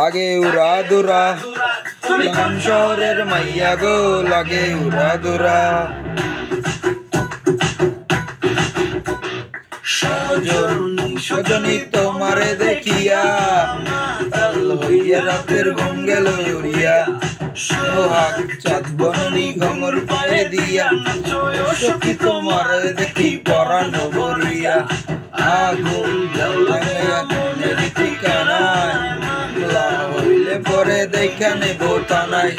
লাগে উড়া দুরা কোন শহরের মাইয়া গো লাগে উড়া দুরা সজনী তোমারে দেখিয়া কাল হইয়া রাতের ঘুম গেল উড়িয়া সোহাগ চাঁদ বননি ঘমর পায়ে দিয়া সখী তোমারে দেখি পরাণ ভরিয়া আগুন জ্বালাইয়া মনের ঠিকানায় হইলে পরে দেখা নেব টানাই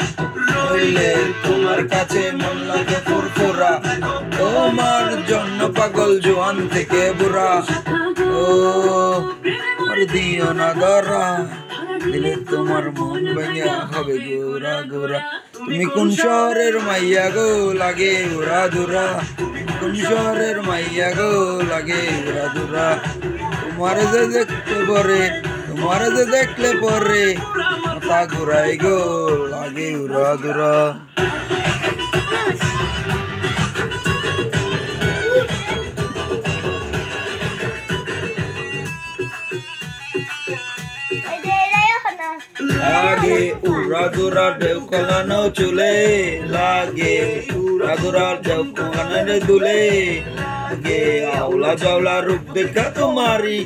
হইলে তোমার কাছে মন লাগে ফুরফুরা তোমার জন্য পাগল জোয়ান থেকে বুড়া ও আর দিও না ধরা দিলে তোমার মন ভেঙে হবে গোরা গোরা তুমি কোন শহরের মাইয়া গো লাগে উড়া দুরা কোন শহরের মাইয়া গো লাগে উড়া দুরা তোমারে যে দেখতে পরে তোমারে যে দেখলে পরে মাথা ঘুরাই গো লাগে উড়া দুরা লাগে উড়া দুরা ঢেউ কলানো চুলে লাগে উড়া দুরা ঢেউ কলানো দুলে লাগে আওলা জাওলা রূপ দেখা তোমারি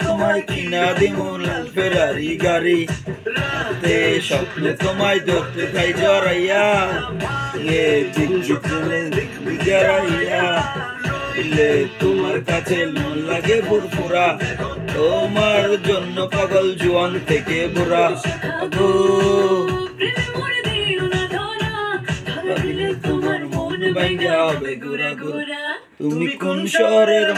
তোমায় কিনা দিমু ফেরারি গাড়ি রাতে স্বপ্নে তোমায় ধরতে খাই জড়াইয়া এ বিদ্যুৎ জড়াইয়া দিলে তোমার কাছে মন লাগে ফুরফুরা তোমার জন্য পাগল জোয়ান থেকে বুড়া গো তোমার মন ভাঙা হবে গোরা গোরা তুমি কোন শহরের